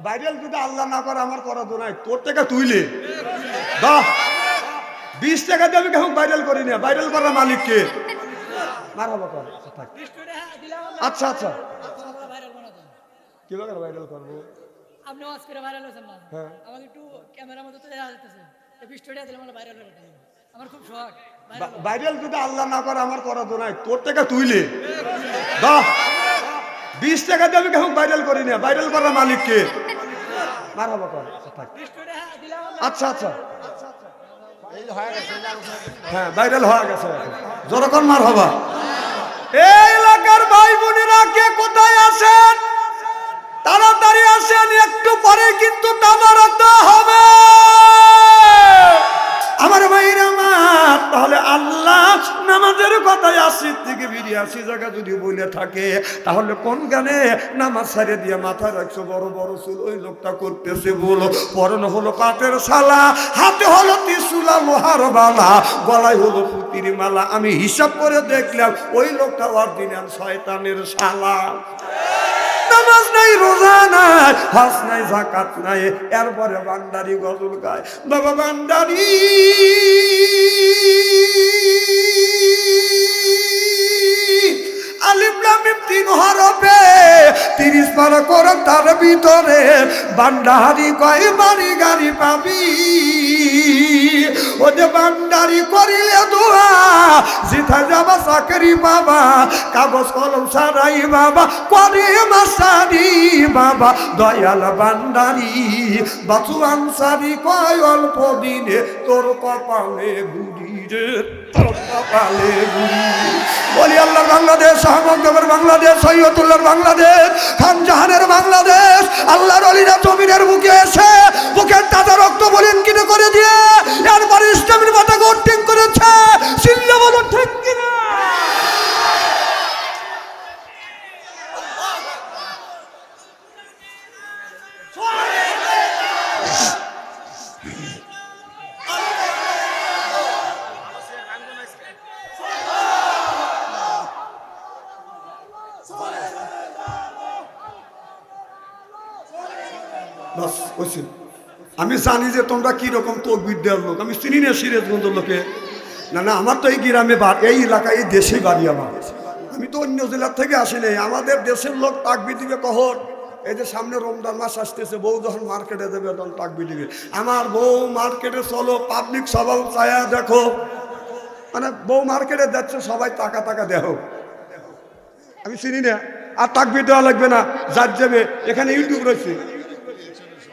Viral যদি আল্লাহ না করে আমার করা তো নাই, তোর টাকা তুইলে দা 20 টাকা দিয়ে আমি কেমন ভাইরাল করি না, ভাইরাল করার মালিক কে? মারহাবা কর। আচ্ছা আচ্ছা, কিভাবে ভাইরাল করবো? আপনি ওয়াজ করে ভাইরাল হয়েছেন না, হ্যাঁ আমাকে একটু ক্যামেরার মধ্যে তো দেখা যাচ্ছে, এই ভিডিওটা দিলাম আমরা ভাইরাল হয়ে গেল। আমার খুব শখ। ভাইরাল যদি আল্লাহ না করে আমার করা তো নাই, তোর টাকা তুইলে দা 20 টাকা দিয়ে আমি কেমন ভাইরাল করি না, ভাইরাল করার মালিক কে? মারহাবা কর। আচ্ছা আচ্ছা, হ্যাঁ ভাইরাল হয়ে গেছে, যখন মারহাবা। এই এলাকার ভাই বোনেরা কে কোথায় আছেন তাড়াতাড়ি আসেন, একটু পরে কিন্তু তামারাতে হবে আমার ভাইরা আমার। তাহলে আল্লাহ নামাজের কথায় 80 থেকে 82 জায়গা যদি বলে থাকে, তাহলে কোন গানে নামাজ ছাড়ে দিয়ে মাথা রাখছো বড় বড় চুল, ওই লোকটা করতেছে বলো পরনে হলো পাটের শালা, হাতে হলো ত্রিশূলা লোহার বালা, গলায় হলো পুতির মালা। আমি হিসাব করে দেখলাম ওই লোকটা অরিজিনাল শয়তানের শালা। নামাজ নাই, রোজা নাই, হজ নাই, যাকাত নাই, এরপরে বান্দারি গজল গায়। বাবা বান্দারি আলিফ লাম মিম 3 হরফে 30 পারা কোরআন, তার ভিতরে বান্দারি কয় বাড়ি গাড়ি পাবি। ও যে বান্দারি করিলে দোয়া জিতা যাবা চাকরি বাবা, কাগজ কলম ছাড়াই বাবা করে মাসারি বাবা। দয়াল বান্দারি বাচু আনসারি কয় অল্প দিনে তোর কপালে গুড়ি রে, তোর কপালে গুড়ি। বলি আল্লাহর বাংলাদেশ, আহমদনগর বাংলাদেশ, সৈয়দুল্লাহর বাংলাদেশ, খানজাহানের বাংলাদেশ। আল্লাহর ওলিরা জমিনের বুকে এসে বুকের তাজা রক্ত বলেন কিনে করে দিয়ে এরপরে ইসলামের মাথা গোটিং করেছে। চিল্লা বলো ঠিক কিনা? আমি জানি যে তোমরা কি রকম তকবীর দেওয়ার লোক, আমি চিনি না সিরাজগঞ্জের লোকে। না না, আমার তো এই গ্রামে এই এলাকায় এই দেশে বাড়ি আমার, আমি তো অন্য জেলার থেকে আসি নাই। আমাদের দেশের লোক তাকবীর দিবে কখন? এই যে সামনে রমজান মাস আসতেছে, বউ যখন মার্কেটে দেবে তখন তাকবীর দিবে। আমার বউ মার্কেটে চলো, পাবলিক সবাই চায়া দেখো, মানে বউ মার্কেটে যাচ্ছে সবাই টাকা টাকা দেখো। আমি চিনি না, আর তাকবীর দেওয়া লাগবে না, যার যাবে। এখানে ইউটিউব রয়েছে,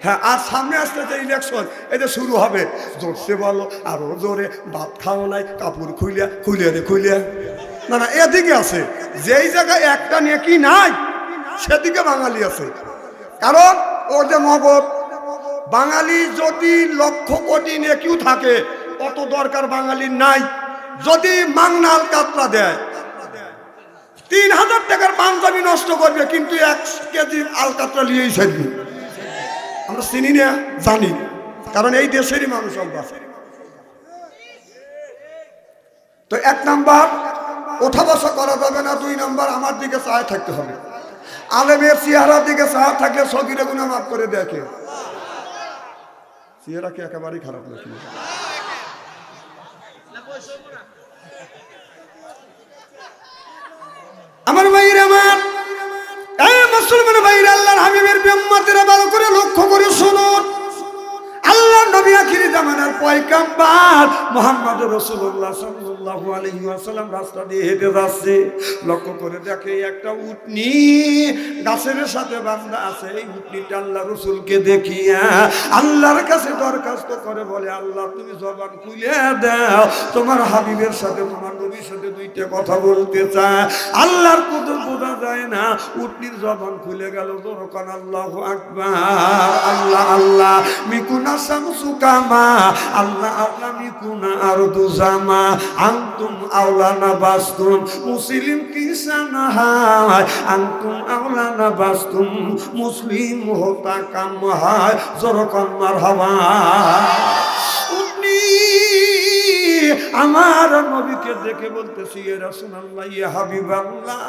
হ্যাঁ। আর সামনে আসতে ইলেকশন, এটা শুরু হবে, জোরসে বলো আরো জোরে, ভাত খাও নাই, কাপড় খুলিয়া খুলিয়া। না না, এদিকে আছে, যেই জায়গায় একটা নেকি নাই সেদিকে বাঙালি আছে। কারণ ও যে নগদ বাঙালি, যদি 1,00,000 কোটি নেকিও থাকে অত দরকার বাঙালির নাই। যদি মাংনাল কাতলা দেয় 3,000 টাকার পাঞ্জাবি নষ্ট করবে, কিন্তু 1 কেজি আলকাতরা নিয়েই ছাড়বে। আমরা চিনি না, জানি, কারণ এই দেশেরই মানুষ আমরা। তো 1 নাম্বার ওঠা বসা করা যাবে না, 2 নাম্বার আমার দিকে চায় থাকতে হবে। আলেমের চেহারার দিকে চায় থাকলে সগীরে গুনাহ মাফ করে দেখে। চেহারা কি একেবারেই খারাপ নাকি? আমার ভাইরা, আমার মুসলমান ভাইরা, আল্লাহর হাবিবের উম্মতেরা ভালো করে লক্ষ্য করে শুনুন। আল্লাহর নবী আখিরি জামানার পয়গম্বর মুহাম্মদ রাসূলুল্লাহ সাল্লাল্লাহু আলাইহি ওয়াসাল্লাম রাস্তা দিয়ে হেঁটে যাচ্ছে। লক্ষ্য করে দেখে একটা উটনি গাছের সাথে বাঁধা আছে। এই উটনিটা আল্লাহ রাসূলকে দেখিয়া আল্লাহর কাছে দরখাস্ত করে বলে, আল্লাহ তুমি জবান খুলে দাও, তোমার হাবিবের সাথে, তোমার নবীর সাথে 2টা কথা বলতে চায়। আল্লাহর কুদরত বোঝা যায় না, উটনির জবান খুলে গেল। যখন আল্লাহু আকবার, আল্লাহ আল্লাহ মিকুনা শামসুকামা, আল্লাহ আল্লাহ মিকুনা আরদু জামা, আনতুম আওলানা বাস্তুম মুসলিম কিসানা হায়, আনতুম আওলানা বাস্তুম মুসলিম হোতা কাম হায়। যখন মারহাবা। উটনি আমার নবীকে দেখে বলতেছি ইয়া রাসূলুল্লাহ ইয়া হাবিবাল্লাহ।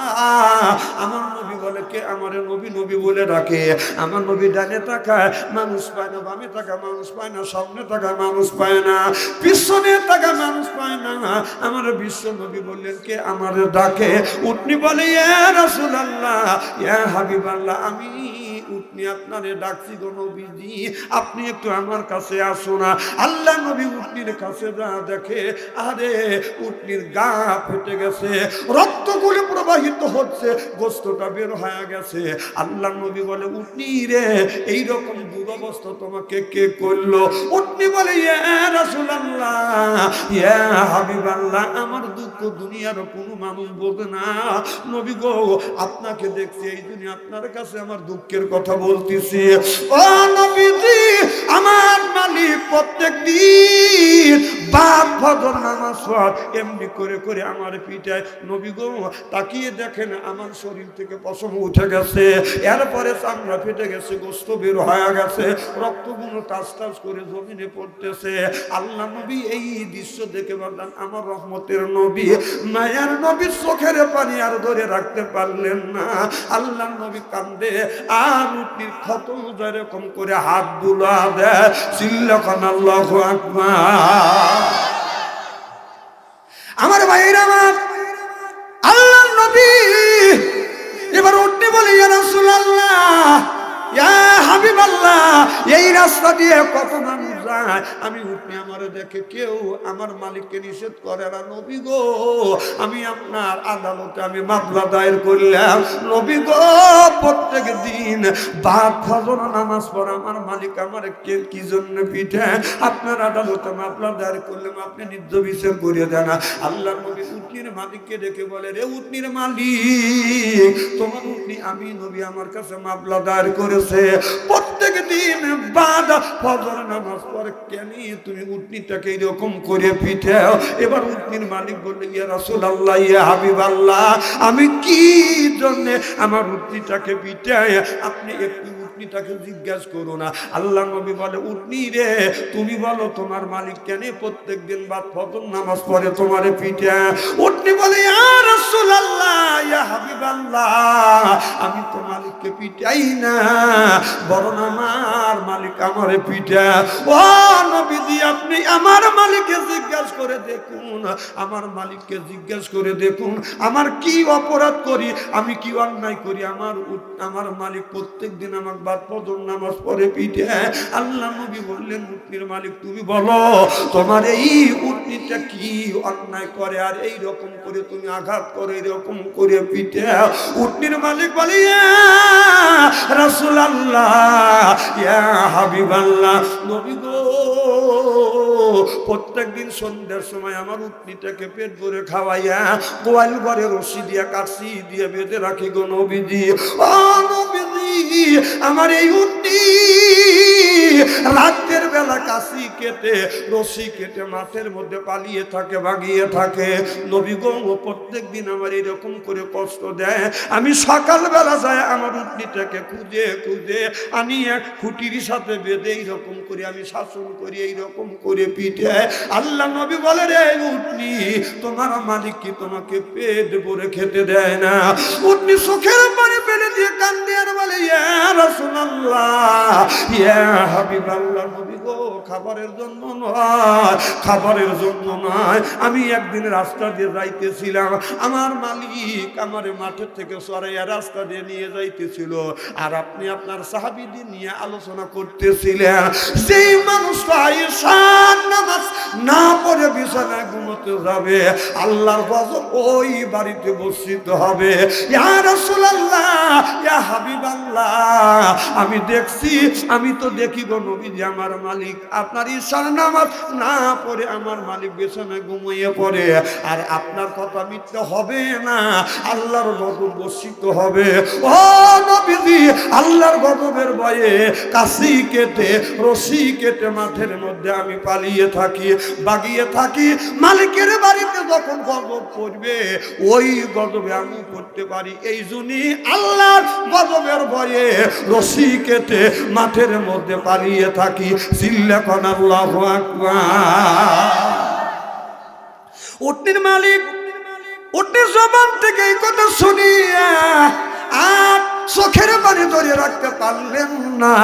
আমার নবী বলে কে আমার নবী নবী বলে ডাকে। আমার নবী ডানে তাকায় মানুষ পায় না, বামে তাকায় মানুষ পায় না, সামনে তাকায় মানুষ পায় না, পিছনে তাকায় মানুষ পায় না। আমার বিশ্ব নবী বললেন কে আমার ডাকে। উটনি বলে ইয়া রাসূলুল্লাহ ইয়া হাবিবাল্লাহ, আমি উটনি আপনারে ডাকছি গো নবীজি, আপনি একটু আমার কাছে আসো না। আল্লাহ নবী উটনির কাছে যা দেখে, আরে উটনির গা ফেটে গেছে, রক্তগুলো প্রবাহিত হচ্ছে, গোশতটা বের হয়ে গেছে। আল্লাহ নবী বলে উটনি রে, এইরকম দুরবস্থা তোমাকে কে করলো? উটনি বলে ইয়া রাসূলুল্লাহ ইয়া হাবিবাল্লাহ, আমার দুঃখ দুনিয়ার কোনো মানুষ বোঝে না। নবী গো, আপনাকে দেখছি এই দুনিয়া, আপনার কাছে আমার দুঃখের কথা বলতেছি। ও নবীজি, আমার মালিক প্রত্যেক দিন বাপ ফজর নামাজ পড় এমনি করে করে আমার পিঠায়। নবী গো, তাকিয়ে দেখেন আমার শরীর থেকে পশম উঠে গেছে, এরপরে চামড়া ফেটে গেছে, গোশত বের হয়ে গেছে, রক্তগুলো টাচ টাচ করে জমিনে পড়তেছে। আল্লাহ নবী এই দৃশ্য দেখে বললেন আমার রহমতের নবী, মায়ার নবীর চোখের পানি আর ধরে রাখতে পারলেন না। আল্লাহ নবী কান্দে আর উটনির ক্ষত এরকম করে হাত বুলা দেয়, চিল্লাকান আল্লাহু আকবার। আমার ভাইরা আমার, আল্লাহ নবী এবার উটনি বলে ইয়া রাসূলুল্লাহ ইয়া হাবিবাল্লাহ, এই রাস্তা দিয়ে কত মানুষ যায়, আমি উটনি আমারে দেখে কেউ আমার মালিককে নিষেধ করে না। নবী গো, আমি আপনার আদালতে আমি মামলা দায়ের করলাম। নবী গো, প্রত্যেক দিন বাদ ফজর নামাজ পড়ে আমার মালিক আমার কি জন্য পিঠে, আপনার আদালতে মামলা দায়ের করলাম, আপনি নির্য বিচার করে দেন। আল্লাহ নবী উটনির মালিককে ডেকে বলে রে উটনির মালিক, তোমার উটনি আমি নবী আমার কাছে মামলা দায়ের করেছে, প্রত্যেক দিন বাদ ফজর নামাজ পড়ে, কেন তুমি উটনিটাকে এরকম করে পিঠাও? এবার উটনির মালিক বললে ইয়া রাসূলুল্লাহ ইয়া হাবিবাল্লাহ, আমি কি জন্য আমার উটনিটাকে পিঠাই, আপনি একটু উটনিটাকে জিজ্ঞাসা করো না। আল্লাহ নবী বলে উটনি রে, তুমি বলো তোমার মালিক কেন প্রত্যেক দিন বাদ ফজর নামাজ পড়ে তোমারে পিঠা? উটনি বলে ইয়া রাসূলুল্লাহ ইয়া হাবিবাল্লাহ, আমি তো মালিককে পিটাই না, বরং আমার মালিক আমারে পিঠা। ও নবীজি, আপনি আমার মালিককে জিজ্ঞাসা করে দেখুন, আমার মালিককে জিজ্ঞাসা করে দেখুন আমার কি অপরাধ করি, আমি কি অন্যায় করি, আমার মালিক প্রত্যেক দিন আমার বাদ ফজর নামাজ পড়ে পিঠে। আল্লাহ নবী বললেন উটনির মালিক তুমি বলো তোমার এই উটনিটা কি অন্যায় করে আর এই রকম করে তুমি আঘাত করে এরকম করে পিঠে? উটনির মালিক বলে ইয়া রাসূলুল্লাহ ইয়া হাবিবাল্লাহ, নবী গো, প্রত্যেক দিন সন্ধ্যার সময় আমার উটনিটাকে পেট ভরে খাওয়াইয়া গোয়াল ঘরে রশি দিয়া কাছি দিয়ে বেঁধে রাখি গো নবীজি। ও নবীজি, আমার এই উটনি রাতের বেলা কাছি কেটে রশি কেটে মাঠের মধ্যে পালিয়ে থাকে, ভাগিয়ে থাকে। নবী গো, প্রত্যেক দিন আমার এরকম করে কষ্ট দেয়, আমি সকালবেলা যাই আমার উটনিটাকে খুঁজে খুঁজে আনি এক খুঁটির সাথে বেঁধে এইরকম করে আমি শাসন করি, এইরকম করে পিঠে। আল্লাহ নবী বলে রে উটনি, তোমার মালিক কি তোমাকে পেট ভরে খেতে দেয় না? উটনি চোখের পানি ফেলে দিয়ে কান্দে আর বলে ইয়া রাসূলুল্লাহ ইয়া হাবিবাল্লাহ, নবী গো, খাবারের জন্য নয়, খাবারের জন্য নয়, আমি একদিন রাস্তা দিয়ে যাইতেছিলাম, আমার মালিক আমারে মাঠের থেকে সরাইয়া রাস্তা দিয়ে নিয়ে যাইতেছিল, আর আপনি আপনার সাহাবীদের নিয়ে আলোচনা করতেছিলেন, সেই মানুষটা ঈশান নামাজ না পড়ে বিছানায় ঘুমোতে যাবে, আল্লাহর গজব ওই বাড়িতে বর্ষিত হবে। ইয়া রাসূলুল্লাহ ইয়া হাবিবাল্লাহ, আমি দেখছি, আমি তো দেখি গো নবীজি, আমার মালিক আপনার ঈশান নামাজ না পড়ে আমার মালিক বিছানায় ঘুমিয়ে পড়ে, আর আপনার কথা মিথ্যা হবে না, আল্লাহর গজব বর্ষিত হবে। ও নবীজি, আল্লাহর গজবের ভয়ে কাশি কেটে রশি কেটে মাঠের মধ্যে আমি পালিয়ে থাকি, বাগিয়ে থাকি, মালিকের বাড়িতে যখন গজব পড়বে ওই গজবে আমি পড়তে পারি, এই জন্যই আল্লাহর গজবের ভয়ে রশি কেটে মাঠের মধ্যে পালিয়ে থাকি। চিল্লাকান আল্লাহু আকবার। উটনির মালিক উটনির জবান থেকে এই কথা শুনিয়া আর চোখের পানি ধরে রাখতে পারলেন না।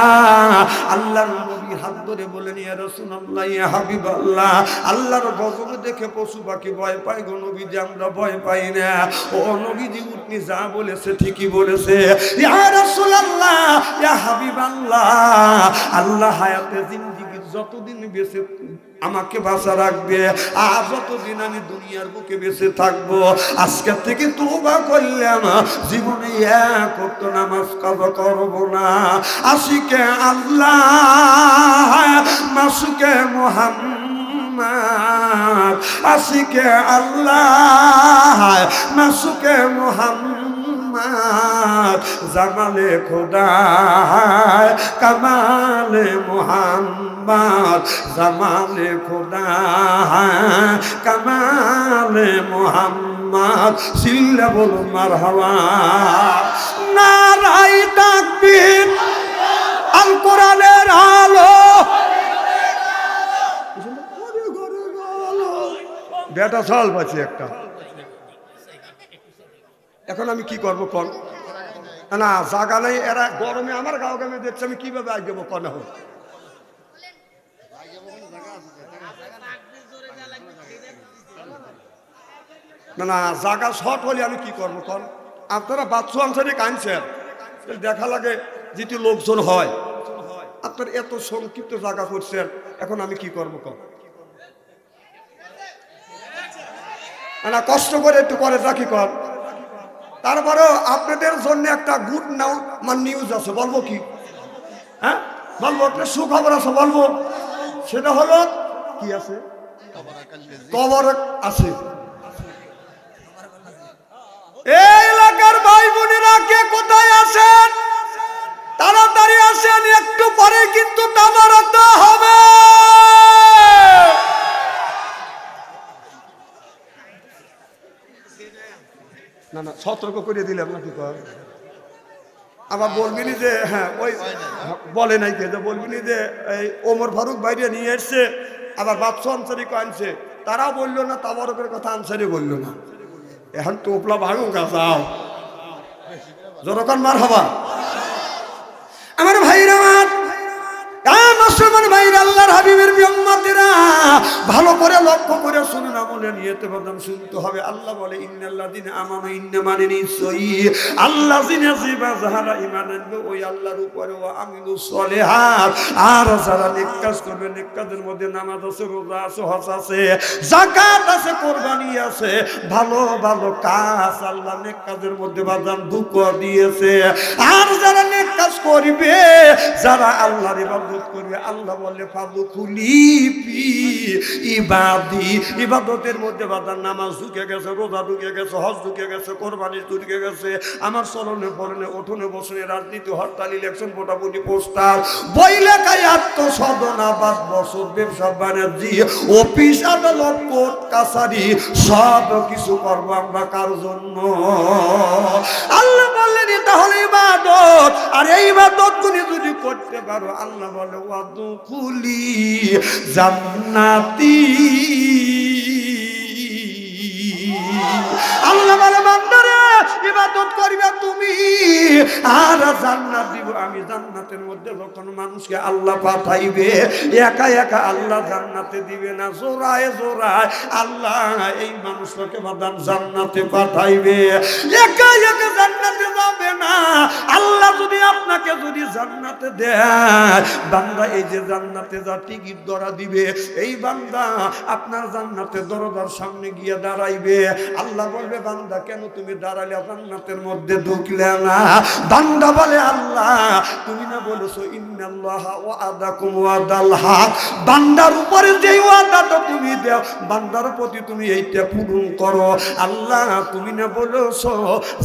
আল্লাহর নবী হাত ধরে বলেন, ইয়া রাসূলুল্লাহ, ইয়া হাবিবাল্লাহ, আল্লাহর গজব দেখে পশু পাখি ভয় পায় গো নবীজি, আমরা ভয় পাই না। ও নবীজি, উটনি যা বলেছে ঠিকই বলেছে। ইয়া রাসূলুল্লাহ, ইয়া হাবিবাল্লাহ, আল্লাহ হায়াতে জিন্দেগির যতদিন বেঁচে আমাকে বাঁচা রাখবে, আর যতদিন আমি দুনিয়ার বুকে বেঁচে থাকবো, আজকে থেকে তওবা করলাম, জীবনে এক ওয়াক্ত নামাজ কাজা করব না। আশিকে আল্লাহ মাসুকে মুহাম্মদ, আশিকে আল্লাহ মাসুকে মুহাম্মদ, জামালে খোদা কামালে মুহাম্মদ, জামালে খোদা কামালে মুহাম্মদ। সিল্লা বলুন মারহাবা। নারাই তাকবীর, আল কোরআনের আলো। বেটা সাল পাচ্ছি একটা। এখন আমি কি করবো কন? না জাগা নেই, এরা গরমে আমার গাঁও গ্রামে দেখছে, আমি কিভাবে আগে দেবো কন? হোক না না, জাগা শর্ট হলে আমি কি করবো কন? আপনারা বাচ্চু আনসারে কানছেন, দেখা লাগে যেটি লোকজন হয়, আপনার এত সংক্ষিপ্ত জায়গা করছেন, এখন আমি কি করবো কন? না কষ্ট করে একটু করে রাখি কন। তারপরেও আপনাদের জন্য একটা গুড নিউজ আছে, বলবো কি? হ্যাঁ বলবো, আপনার সুখবর আছে বলবো। সেটা হলো কি আছে? কবর আছে। এই এলাকার ভাই বোনেরা কে কোথায় আছেন? তাড়াতাড়ি আসেন, একটু পরে কিন্তু তামারত হবে। না না, সতর্ক করে দিলাম নাকি কর? আবার বলবিনি যে হ্যাঁ ওই বলে নাই কে, যে বলবিনি যে এই ওমর ফারুক বাইরে নিয়ে এসছে, আবার বাদশা আনসারিকে আনছে, তারা বললো না, তাবারকের কথা আনসারি বললো না। এখন টোপলা ভাঙুক যাও, যখন মার হবা। আমার ভাইরা, মুসলমান ভাইরা, আল্লাহর হাবিবের উম্মতেরা, ভালো করে লক্ষ্য করে শুনুন, আমলে নিয়তে বদন শুনতে হবে। আল্লাহ বলে, ইন্নাল্লাযিনা আমানু, ইন্না মানে নিশ্চয়ই আল্লাযিনা যারা ঈমান আনবে ওই আল্লাহর উপরে, ওয়া আমিলুস সলিহাত, আর যারা নেক কাজ করবে, নেক কাজের মধ্যে নামাজ আছে, রোজা আছে, হজ আছে, যাকাত আছে, কুরবানি আছে, ভালো ভালো কাজ আল্লাহ নেক কাজের মধ্যে বাজান ঢুকা দিয়েছে। আর যারা নেক কাজ করবে, যারা আল্লাহর ইবাদত করবে, আল্লাহ বলে ফাদখুলি ফি ইবাদি, ইবাদতের মধ্যে বাদার নামাজ ঢুকে গেছে, রোজা ঢুকে গেছে, হজ ঢুকে গেছে, কোরবানি ঢুকে গেছে, আমার চলনে ফলনে ওঠনে বসনে রাজনীতি, হরতাল, ইলেকশন, ভোটাভুটি, পোস্টার, বই লেখায়, আত্মসাধনাবাদ, বছর, ব্যবসা বাণিজ্য, অফিস আদালত, কোর্ট কাছারি, সব কিছু করবো আমরা কার জন্য? আল্লাহ বললেন এটা হলো ইবাদত। আর এই ইবাদত গুলি যদি করতে পারো, আল্লাহ বলে ওয়াদখুলি জান্নাতি, আল্লাহ বলে বান্দারে ইবাদত করিবা তুমি, আর জান্নাত দিব আমি। জান্নাতের মধ্যে যখন মানুষকে আল্লাহ পাঠাইবে, একা একা আল্লাহ জান্নাতে দিবে না, জোড়ায় জোড়ায় আল্লাহ এই মানুষটাকে বাদান জান্নাতে পাঠাইবে, একা একা জান্নাতে যাবে না। আল্লাহ যদি আপনাকে যদি জান্নাতে দেয়, বান্দা এই যে জান্নাতে যা টিকিট ধরা দিবে, এই বান্দা আপনার জান্নাতের দরজার সামনে গিয়ে দাঁড়াইবে। আল্লাহ বলবে, বান্দা কেন তুমি দাঁড়ালে, জান্নাতের মধ্যে ঢুকলে না? বান্দা বলে, আল্লাহ তুমি না বলেছো ইন্নাল্লাহা ওয়াদাকুম ওয়াদাল হক, বান্দার উপরে যে ওয়াদাটা তুমি দাও, বান্দার প্রতি তুমি এইটা পূরণ করো। আল্লাহ তুমি না বলেছো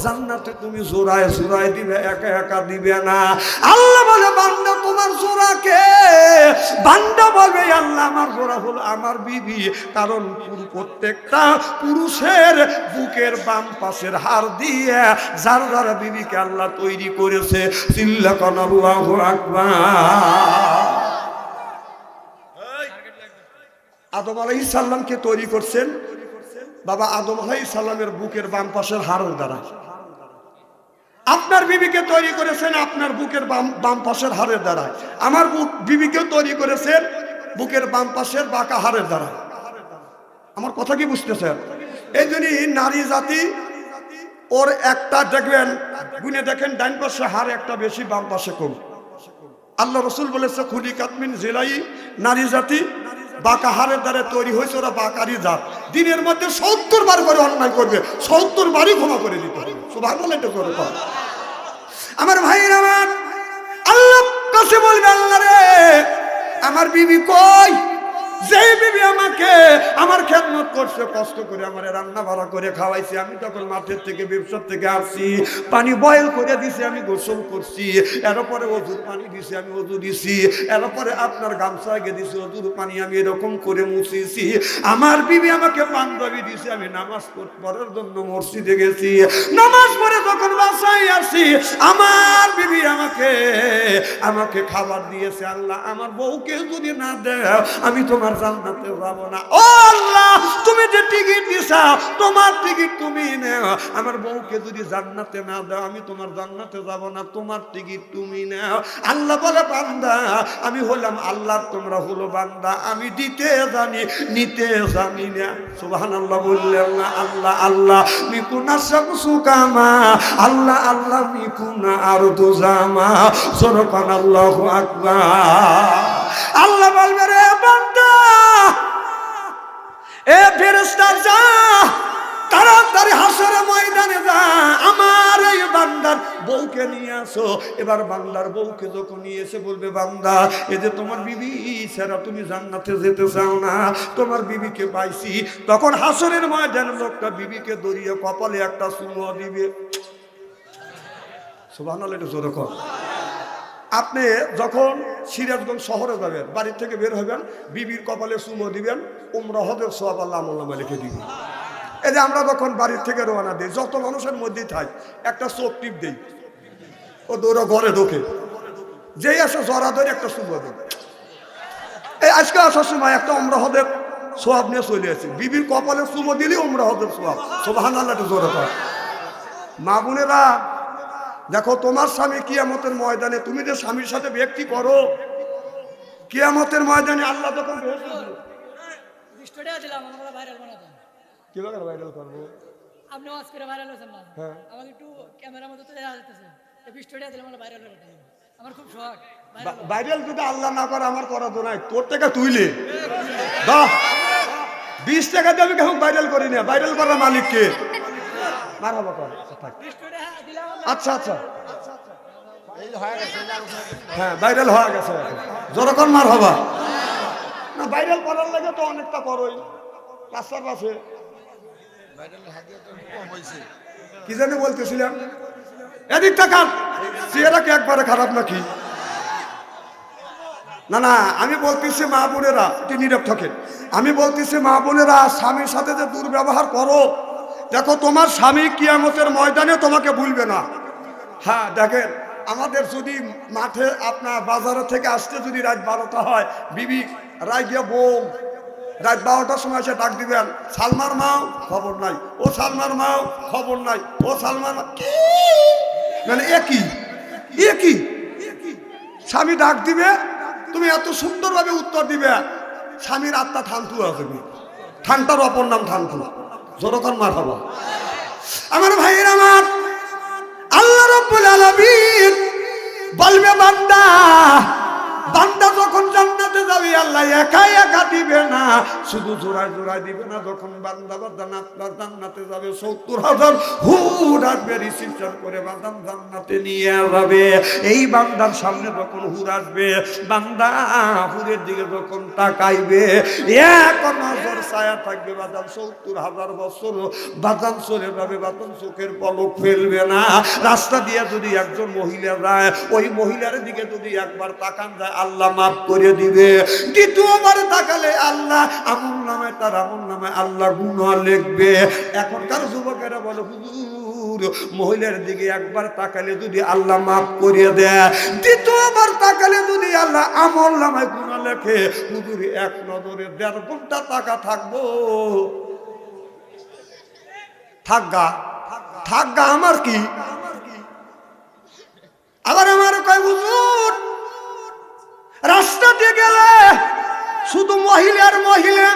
জান্নাতে তুমি জোড়ায় জোড়ায় দিবে, একা একা দিবে না। আল্লাহ বলে, বান্দা তোমার জোড়া কে? বান্দা বলবে, আল্লাহ আমার জোড়া হলো আমার বিবি, কারণ প্রত্যেকটা পুরুষের বুকের বাম পাশের হাড় দিয়ে যার যার বিবিকে আল্লাহ তৈরি করেছে। চিল্লা কোন আল্লাহু আকবার। আদম আলাইহিস সালামকে তৈরি করছেন বাবা আদম আলাইহিস সালামের বুকের বাম পাশের হাড়ের দ্বারা। আপনার বিবিকে তৈরি করেছেন আপনার বুকের বাম পাশের হাড়ের দ্বারা। আমার বিবিকেও তৈরি করেছেন বুকের বাম পাশের বাঁকা হাড়ের দ্বারা। আমার কথা কি বুঝতেছেন? এই জন্যই নারী জাতি ওর একটা দেখবেন, গুনে দেখেন ডাইন পাশে হাড় একটা বেশি, বাম পাশে কম। আল্লাহ রসুল বলেছে খুলিকাত মিন জিলাই, নারী জাতি বাঁকা হাড়ের দ্বারা তৈরি হয়েছে, ওরা বাঁকারই জাত। দিনের মধ্যে 70 বার করে অন্যায় করবে, 70 বারই ক্ষমা করে দিতে হবে। সুবহানাল্লাহ এটা করে কর। আমার ভাইরা আমার, আল্লাহ কাছে বলবে, আল্লাহ রে আমার বিবি কই? যে বিবি আমাকে আমার খেদমত করছে, কষ্ট করে আমার রান্না বাড়া করে খাওয়াইছে, আমি তখন মাঠের থেকে ব্যবসার থেকে আসছি, পানি বয়েল করে দিছি, আমি গোসল করছি, এরপরে অজুর পানি দিছি, আমি অজু দিছি, এরপরে আপনার গামছা আগে দিছি, অজুর পানি আমি এরকম করে মুছিছি। আমার বিবি আমাকে পাঞ্জাবি দিছে, আমি নামাজ পড়ার জন্য মসজিদে গেছি, নামাজ পড়ে যখন বাসায় আসি আমার বিবি আমাকে খাবার দিয়েছে। আল্লাহ আমার বউকে যদি না দেও আমি তোমার জান্নাতে যাব না। ও আল্লাহ তুমি যে টিকিট দিছো তোমার টিকিট তুমি নাও, আমার বউকে যদি জান্নাতে না দাও আমি তোমার জান্নাতে যাব না, তোমার টিকিট তুমি নাও। আল্লাহ বলে বান্দা আমি হলাম আল্লাহ, তোমরা হলো বান্দা, আমি দিতে জানি নিতে জানি না। সুবহানাল্লাহ বললেন না? আল্লাহ আল্লাহ মিকুনা শামসু কামা, আল্লাহ আল্লাহ মিকুনা আরদু জামা, সুবহানাল্লাহু আকবার। আল্লাহ বলবে রে বান্দা, এ ফেরেশতা যা তাড়াতাড়ি হাসরের ময়দানে যা, আমার এই বান্দার বউকে নিয়ে আসো। এবার বান্দার বউকে যখন নিয়ে এসে বলবে, বান্দা এই যে তোমার বিবি ছাড়া তুমি জান্নাতে যেতে চাও না, তোমার বিবিকে পাইছি। তখন হাসরের ময়দানে লোকটা বিবিকে দড়িয়ে কপালে একটা চুমো দিবে। সুবহানাল্লাহ এটা জোরে কর। আপনি যখন সিরাজগঞ্জ শহরে যাবেন, বাড়ির থেকে বের হবেন, বিবির কপালে চুমো দিবেন, উমরা হজের সওয়াব আল্লাহ আমলনামায় লিখে দিবেন। এই যে আমরা যখন বাড়ির থেকে রওনা দিই, যত মানুষের মধ্যেই থাক একটা চোখ টিপ দিই, ও দৌড়া ঘরে ঢোকে, যেই আসে জরা ধরে একটা চুমো দিই। এই আজকে আসার সময় একটা উমরা হজের সওয়াব নিয়ে চলে আসি, বিবির কপালে চুমো দিলেই উমরা হজের সওয়াব। সুবহানাল্লাহ এটা জোরে কর। মা বোনেরা দেখো, তোমার স্বামী কিয়ামতের ময়দানে, তুমি যে স্বামীর সাথে ব্যক্তি করো, কিয়ামতের ময়দানে আল্লাহ তখন স্টুডিও দিলাম আমরা ভাইরাল বানাতে। কিভাবে ভাইরাল করবো? আপনি ওয়াজ করে ভাইরাল হয়েছেন না? হ্যাঁ। আমাকে একটু ক্যামেরার মধ্যে তো দেখা যাচ্ছে, এই স্টুডিও দিলাম আমরা ভাইরাল হয়ে গেলাম। আমার খুব শখ ভাইরাল। যদি আল্লাহ না করে আমার করা তো নাই, তোর টাকা তুইলে দাও 20 টাকা দিয়ে আমি কেমন ভাইরাল করি না, ভাইরাল করার মালিককে মারহাবা কর। আচ্ছা আচ্ছা হ্যাঁ ভাইরাল হয়ে গেছে, যখন মার হবা না, ভাইরাল করার লাগে তো অনেকটা করোই রাস্তার পাশে। কি জানি বলতেছিলাম, এদিক টাকার চেহারা কি একবারে খারাপ নাকি? না না, আমি বলতেছি মা বোনেরা একটু নীরব থাকে। আমি বলতেছি মা বোনেরা, স্বামীর সাথে যে দুর্ব্যবহার করো, দেখো তোমার স্বামী কিয়ামতের ময়দানে তোমাকে ভুলবে না। হ্যাঁ দেখেন, আমাদের যদি মাঠে আপনার বাজারে থেকে আসতে যদি রাত 12টা হয়, বিবি রাত গিয়ে বউ রাত 12টার সময় এসে ডাক দিবেন, সালমার মাও খবর নাই, ও সালমার মাও খবর নাই, ও সালমার মা, মানে একই স্বামী ডাক দিবে, তুমি এত সুন্দরভাবে উত্তর দিবে, স্বামীর আত্মা ঠান্টু আসবে। ঠান্টার অপর নাম ঠান্টু। জোরকার মার হবা। আমার ভাইয়ের আমার, আল্লাহ রাব্বুল আলামিন বলবে বান্দা, বান্দা যখন জান্নাতে যাবে আল্লাহ একা একা দিবে না, শুধু জোড়ায় জোড়ায় দিবে না। যখন বান্দা জান্নাতে যাবে 70,000 হুর আসবে রিসিপশন করে বান্দা জান্নাতে নিয়ে যাবে। এই বান্দার সামনে যখন হুর আসবে, বান্দা হুরের দিকে যখন তাকাইবে, এক নজর ছায়া থাকবে বাদান 70,000 বছর বাদান চলে যাবে, বাদান চোখের পলক ফেলবে না। রাস্তা দিয়ে যদি একজন মহিলা যায়, ওই মহিলার দিকে যদি একবার তাকান যায় আল্লাহ মাফ করে দিবে। দ্বিতীয়বার তাকালে আল্লাহ আমল নামায়, তার আমল নামায় আল্লাহ গুনাহ লিখবে। এখনকার যুবকেরা বলে হুজুর মহিলার দিকে একবার তাকালে যদি আল্লাহ মাফ করে দেয়, দ্বিতীয়বার তাকালে যদি আল্লাহ আমল নামায় গুনাহ লেখে, হুজুর এক নজরে 1.5 ঘন্টা টাকা থাকবো থাকগা থাকগা আমার কি? আবার আমার কয় হুজুর রাস্তা দিয়ে গেলে শুধু মহিলার মহিলা,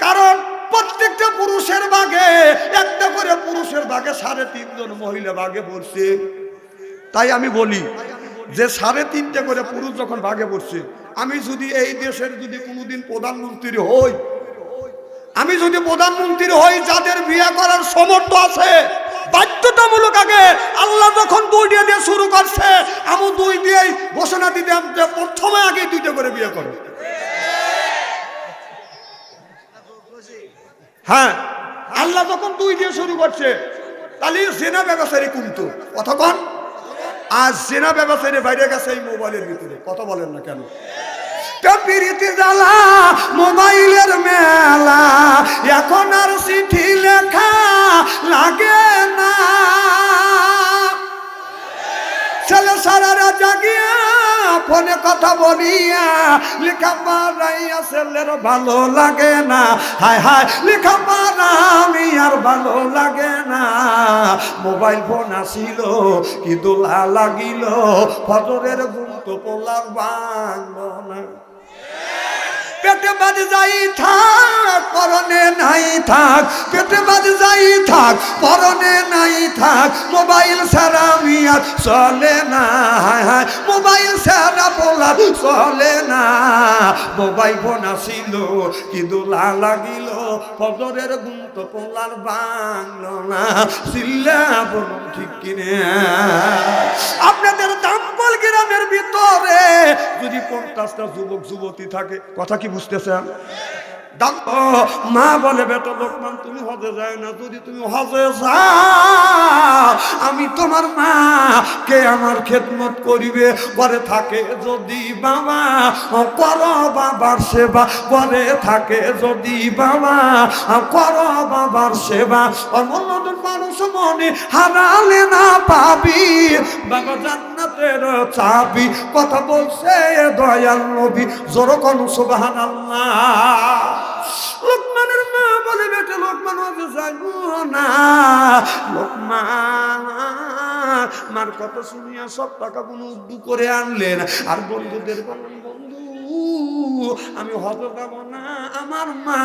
কারণ প্রত্যেকটা পুরুষের ভাগে একটা করে পুরুষের ভাগে 3.5 জন মহিলা ভাগে পড়ছে। তাই আমি বলি যে 3.5টা করে পুরুষ যখন ভাগে পড়ছে, আমি যদি এই দেশের যদি কোনোদিন প্রধানমন্ত্রী হই, আমি যদি প্রধানমন্ত্রী হই, যাদের বিয়ে করার সমর্থ আছে বাধ্যতামূলক আগে আল্লাহ যখন 2 দিয়ে শুরু করছে, আমি 2 দিয়েই ঘোষণা দিতাম যে প্রথমে আগে 2টা করে বিয়ে করো। হ্যাঁ, আল্লাহ যখন 2 দিয়ে শুরু করছে, তাহলে জেনা ব্যবসায়ী কিন্তু কতক্ষণ আজ জেনা ব্যবসায়ী বাইরে গেছে এই মোবাইলের ভিতরে। কথা বলেন না কেন? প্রীতি জ্বালা মোবাইলের মেলা, এখন আর চিঠি লেখা লাগে না। ছেলে সারারা জাগিয়া ফোনে কথা বলিয়া লেখা পাড়াইয়া ছেলের ভালো লাগে না। হায় হায় লেখা পাড়া আমি আর ভালো লাগে না। মোবাইল ফোন আসিল কি দোলা লাগিল, ফজরের ঘুম তো পোলার ভাঙলো না। পেটে বাদ যাই থাক পরনে নাই থাক, পেটে বাদ যাই থাক পরনে নাই থাক, মোবাইল ছাড়া আমি আর চলে না। হায় হায় মোবাইল ছাড়া পোলার চলে না। মোবাইল ফোন আসিল কি দোলা লাগিল, ফজরের ঘুম তো পোলার ভাঙলো না। চিল্লা বলুন ঠিক কিনে? আপনাদের দামকল গ্রামের ভিতরে যদি 50টা যুবক যুবতী থাকে, কথা কি বুঝতেছেন? মা বলে বেটা লোকমান তুমি হজে যায় না, যদি তুমি হজে যাও আমি তোমার মা কে আমার খেদমত করিবে। ঘরে থাকে যদি বাবা করো বাবার সেবা, ঘরে থাকে যদি বাবা করো বাবার সেবা। অমূল্যদের মানুষ মনে হারালে না পাবি বাবা জান্নাতের চাবি। কথা বলছে দয়াল নবী, জোরে কোন সুবহানাল্লাহ। লোকমানের মা বলে বেটা লোকমান হজে যাইবো না। লোকমান মার কথা শুনিয়া সব টাকা কোনো উদ্দু করে আনলেন, আর বন্ধুদের বললেন বন্ধু আমি হজে যাব না, আমার মা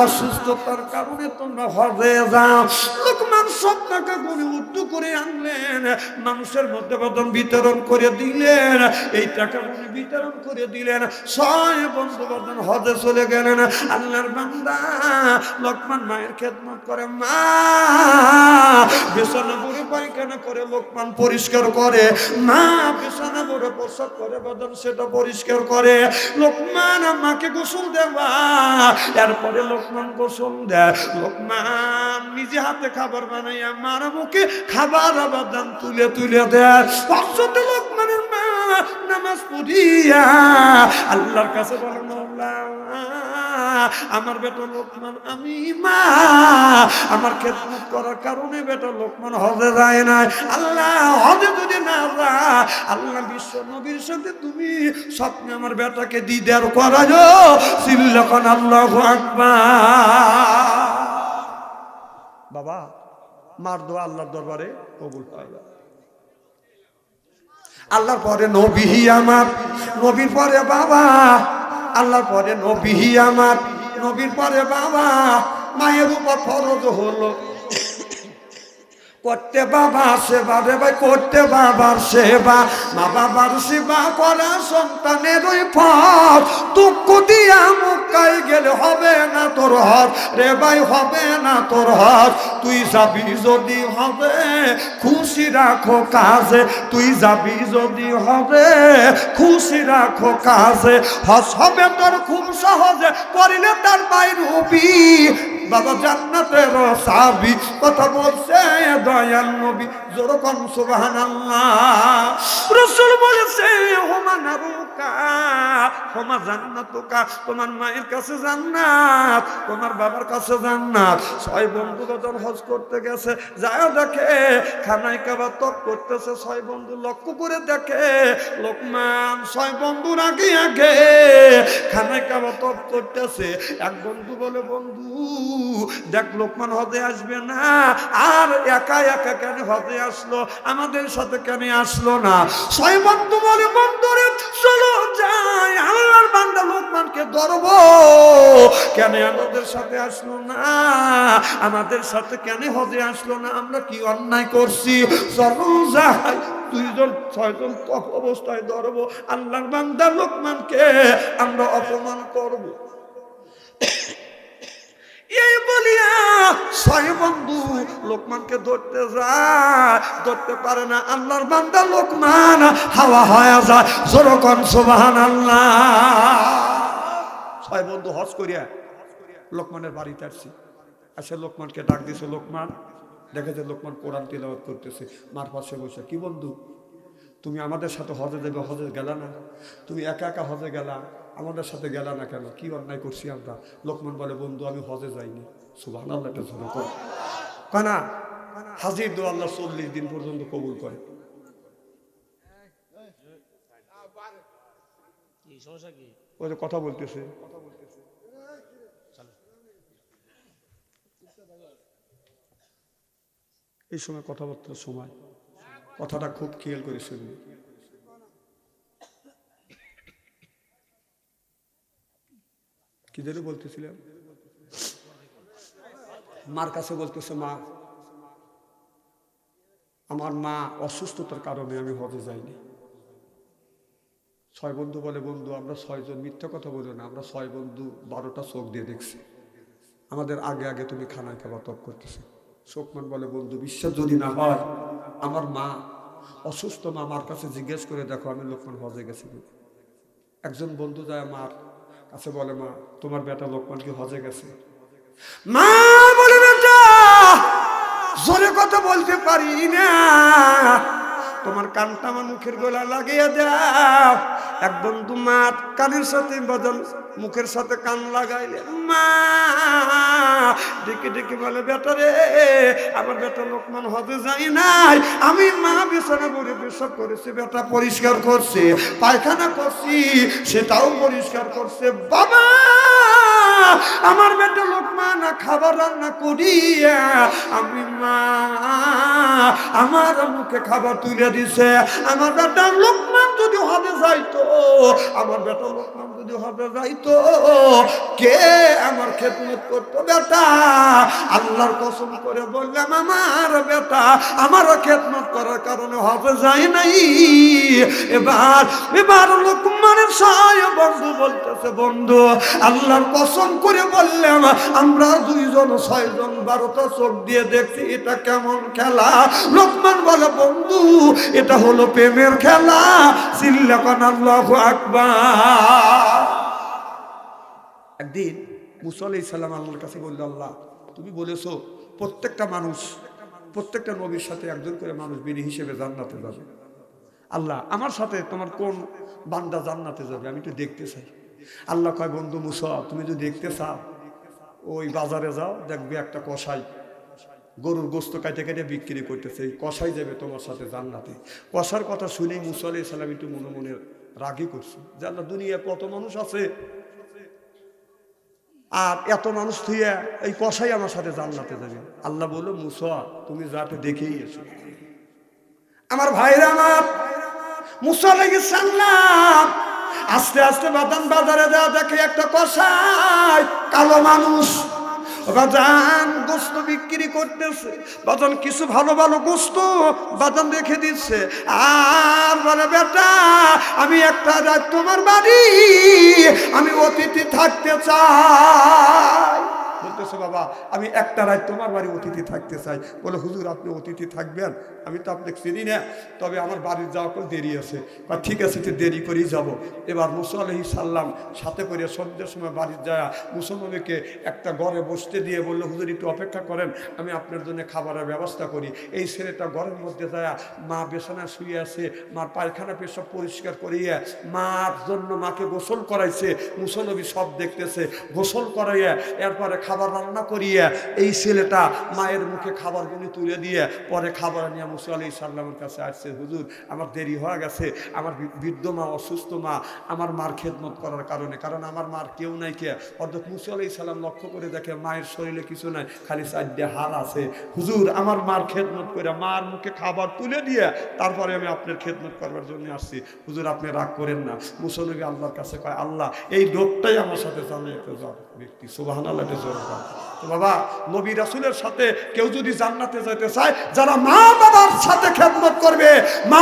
অসুস্থতার কারণে তোমরা হজে যাও। লোকমান সব টাকা গুনে উদ্দু করে আনলেন, মানুষের মধ্যে বদন বিতরণ করে দিলেন, এই টাকা গুনে বিতরণ করে দিলেন। 6 বন্ধু বদন হজে চলে গেলেন। আল্লাহর বান্দা লোকমান মায়ের খেদমত করে, মা বিছানা বুড়ে পায়খানা করে লোকমান পরিষ্কার করে, মা বিছানা বুড়ে প্রসাদ করে বদন সেটা পরিষ্কার করে। লোকমান মাকে গোসল দেওয়া, এরপরে লোকমান গোসল দেয়। লোকমান নিজে হাতে খাবার বানাইয়া মার মুখে খাবার আবাদান তুলে তুলে দেয়। পাঁচশোতে লোকমানের মা নামাজ পড়িয়া আল্লাহর কাছে বলে মওলা আমার বেটা লোকমান, আমি মা আমার খেদমত করার কারণে বেটা লোকমান হজে যায় নাই। আল্লাহ হজে যদি না যায়, আল্লাহ বিশ্ব নবীর সাথে তুমি স্বপ্নে আমার বেটাকে দিদার করায়ো। সিল্লাকান আল্লাহু আকবার। বাবা মার দোয়া আল্লাহর দরবারে কবুল হয়। আল্লাহর পরে নবী আমার, নবীর পরে বাবা, আল্লাহর পরে নবী আমার, নবীর পরে বাবা। মায়ের উপর ফরজ হলো করতে বাবা সেবা রে ভাই, করতে বাবার সেবা। মা বাবার সেবা করা সন্তানের ওই ফল। দুঃখ দিয়া মুক্কাই গেলে হবে না তোর হজ রে ভাই, হবে না তোর হজ। তুই যাবি যদি হবে খুশি রাখো কাজে, তুই যাবি যদি হবে খুশি রাখো কাজে। হজ হবে তোর খুব সহজে, করিলে তার বাইরুবি বাবা জান্নাতের চাবি। কথা বলছে দয়াল নবী, জোরে কোন সুবহানাল্লাহ। রাসূল বলেছে হুমানারুকা তোমার জান্নাতুকা, তোমার মায়ের কাছে জান্নাত, তোমার বাবার কাছে জান্নাত। ছয় বন্ধু যখন হজ করতে গেছে, যায় দেখে খানায় কাবা তপ করতেছে। ছয় বন্ধু লক্ষ্য করে দেখে লোকমান ছয় বন্ধুর আগে আগে খানায় কাবা তপ করতেছে। এক বন্ধু বলে, বন্ধু দেখ লোকমান হজে আসবে না, আর একা একা কেন হজে আসলো, আমাদের সাথে কেন আসলো না? ছয় বন্ধু বলে, বন্ধুরে চলো যাই, আল্লাহর বান্দা লোকমানকে ধরবো, কেন আমাদের সাথে আসলো না, আমাদের সাথে কেন হজে আসলো না, আমরা কি অন্যায় করছি? চলো যাই, দুইজন ছয়জন তপ অবস্থায় ধরবো, আল্লাহর বান্দা লোকমানকে আমরা অপমান করব। এই বলিয়া ছয় বন্ধু লোকমানকে ধরতে যায়, ধরতে পারে না। আল্লাহর বান্দা লোকমান হাওয়া হয়ে যায়। যেরকম সুবহানাল্লাহ। ছয় বন্ধু হজ করিয়া লোকমানের বাড়িতে আসছে। আসে লোকমানকে ডাক দিছে। লোকমান দেখে যে লোকমান কোরআন তিলাওয়াত করতেছে। মার পাশে বসে, কি বন্ধু তুমি আমাদের সাথে হজে যাবে, হজে গেলা না? তুমি একা একা হজে গেলা, আমাদের সাথে গেলা না কেন? কি অন্যায় করছি আমরা? লোকমান বলে, বন্ধু আমি হজে যাইনি। সুবহানাল্লাহ, এটা জোরে কর। কানা হাজির দো আল্লাহ 40 দিন পর্যন্ত কবুল করে। ওই যে কথা বলতেছে, এই সময় কথাবার্তার সময় কথাটা খুব খেয়াল করে শুনবে। কি যেন বলতেছিলাম, মার কাছে বলতেছে, মা আমার মা অসুস্থতার কারণে আমি হজে যাইনি। ছয় বন্ধু বলে, বন্ধু আমরা ছয়জন মিথ্যা কথা বলি না, আমরা ছয় বন্ধু 12টা চোখ দিয়ে দেখছি, আমাদের আগে আগে তুমি খানায় খাবার তপ করতেছো। লোকমান বলে, বন্ধু বিশ্বাস যদি না হয়, আমার মা অসুস্থ, মা মার কাছে জিজ্ঞেস করে দেখো আমি লোকমান হজে গেছি। একজন বন্ধু যায় মার কাছে বলে, মা তোমার বেটা লোকমান কি হজে গেছে? মা বলে, বেটা জোরে কথা বলতে পারি না, তোমার কানটা আমার মুখের গলা লাগিয়ে দাও। এক বন্ধু মা কানের সাথে বদল মুখের সাথে কান লাগাইলে, মা ডেকে ডেকে বলে, বেটা রে আমার বেটা লোকমান হজে যাই নাই, আমি মা বিছানা পরে পেশাব করেছি, বেটা পরিষ্কার করছে, পায়খানা করছি সেটাও পরিষ্কার করছে। বাবা আমার বেটা লোকমান খাবার রান্না করিয়া আমি মা আমার মুখে খাবার তুলে দিছে। আমার বেটা লোকমান যদি হজে যাইতো, আমার বেটা লোকমান যদি হজে যাইতো, কে আমার খেদমত করতো? বেটা আল্লাহর কসম করে বললাম, আমার বেটা আমার খেদমত করার কারণে হজে যায় নাই। এবার লোকমানের ছয় বন্ধু বলতেছে, বন্ধু আল্লাহর কসম করে বললাম, আমরা দুইজন ছয়জন 12টা চোখ দিয়ে দেখছি, এটা কেমন খেলা? লোকমান বলে, বন্ধু এটা হলো প্রেমের খেলা। চিল্লাকান আল্লাহু আকবার। একদিন মুসা আলাইহিস সালাম আল্লাহর কাছে বলল, আল্লাহ তুমি বলেছো প্রত্যেকটা মানুষ, প্রত্যেকটা নবীর সাথে একজন করে মানুষ বিনি হিসেবে জান্নাতে যাবে। আল্লাহ আমার সাথে তোমার কোন বান্দা জান্নাতে যাবে আমি একটু দেখতে চাই। আল্লাহ কয়, বন্ধু মুসা তুমি যদি দেখতে চাও, ওই বাজারে যাও, দেখবে একটা কসাই গরুর গোস্ত কাটে কেটে বিক্রি করতেছে, এই কসাই যাবে তোমার সাথে জান্নাতে। কসার কথা শুনেই মুসা আলাইহিস সালাম একটু মনে মনে রাগই করছে যে আল্লাহ দুনিয়ায় কত মানুষ আছে, আর এত মানুষ থুয়ে এই কসাই আমার সাথে জান্নাতে যাবে। আল্লাহ বলল, মুসা তুমি যাতে দেখেই এসো। আমার ভাইরা, আমার মুসা আলাইহিস সালাম আস্তে আস্তে বাজারে যা দেখে একটা কসাই কালো মানুষ বাজান গোস্ত বিক্রি করতেছে। বাজান কিছু ভালো ভালো গোস্ত বাজান রেখে দিচ্ছে, আর বলে, বেটা আমি একটা রাত তোমার বাড়ি আমি অতিথি থাকতে চাই। বলতেছে বাবা আমি একটা রাত তোমার বাড়ি অতিথি থাকতে চাই। বলে হুজুর আপনি অতিথি থাকবেন, আমি তো আপনাকে চিনি না, তবে আমার বাড়ির যাওয়া করে দেরি আছে। ঠিক আছে তুই দেরি করেই যাব। এবার মুসা আলাইহিস সালাম সাথে করে সন্ধ্যের সময় বাড়ির যায় মুসা নবীকে একটা ঘরে বসতে দিয়ে বললো হুজুর একটু অপেক্ষা করেন, আমি আপনার জন্য খাবারের ব্যবস্থা করি। এই ছেলেটা ঘরের মধ্যে যায়, মা বিছানা শুয়ে আছে, মার পায়খানা পেশাব পরিষ্কার করিয়ে মার জন্য মাকে গোসল করাইছে। মুসা নবী সব দেখতেছে, গোসল করাইয়া এরপরে খাবার রান্না করিয়ে এই ছেলেটা মায়ের মুখে খাবারগুলি তুলে দিয়ে পরে খাবার নিয়ে মুসা আলাইহিস সালামের কাছে আসছে। হুজুর আমার দেরি হয়ে গেছে, আমার বৃদ্ধ মা অসুস্থ মা, আমার মার খেদমত করার কারণে, কারণ আমার মার কেউ নাই কে। অর্থাৎ মুসা আলাইহিস সালাম লক্ষ্য করে দেখে মায়ের শরীরে কিছু নাই, খালি চারটে হাড় আছে। হুজুর আমার মার খেদমত করে মার মুখে খাবার তুলে দিয়ে তারপরে আমি আপনার খেদমত করবার জন্য আসছি, হুজুর আপনি রাগ করেন না। মুসা নবী আল্লাহর কাছে কয় আল্লাহ এই লোকটাই আমার সাথে জান্নাতে যাবে ব্যক্তি। সুবহানাল্লাহ। তো বাবা নবী রাসূলের সাথে কেউ যদি জান্নাতে যেতে চায়, যারা মা বাবার সাথে খেদমত করবে, মা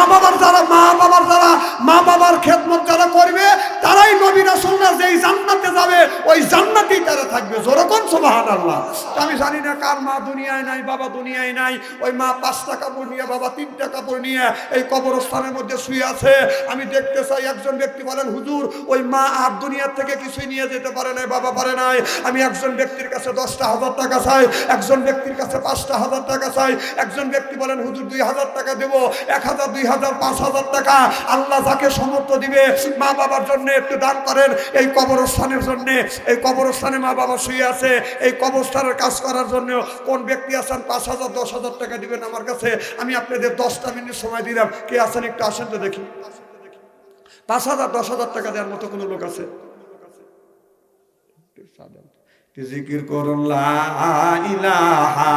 বাবার খেদমত যারা করবে, তারাই নবী রাসূলরা যেই জান্নাতে যাবে ওই জান্নাতেই তারা থাকবে। যেরকম সুবহানাল্লাহ। আমি জানি না কার মা দুনিয়ায় নাই, বাবা দুনিয়ায় নাই, ওই মা 5টা কাপড় নিয়ে, বাবা 3টা কাপড় নিয়ে এই কবরস্থানের মধ্যে শুয়ে আছে। আমি দেখতে চাই একজন ব্যক্তি বলেন হুজুর ওই মা আর দুনিয়ার থেকে কিছুই নিয়ে যেতে পারে নাই, বাবা পারে নাই। আমি একজন ব্যক্তির কাছে 10,000 টাকা চাই, একজন ব্যক্তির কাছে 5,000 টাকা চাই। একজন ব্যক্তি বলেন হুজুর 2,000 টাকা দেবো, 1,000, 2,000, 5,000 টাকা। আল্লাহ যাকে সমর্থ দিবে মা বাবার জন্য একটু দান করেন। এই কবরস্থানের জন্য, এই কবরস্থানে মা বাবা শুয়ে আছে, এই কবরস্থানের কাজ করার জন্য কোন ব্যক্তি আছেন 5,000, 10,000 টাকা দিবেন আমার কাছে? আমি আপনাদের 10টা মিনিট সময় দিলাম, কে আছেন একটু আসেন তো দেখি। 5,000, 10,000 টাকা দেওয়ার মতো কোনো লোক আছে? জিকির করুন লা ইলাহা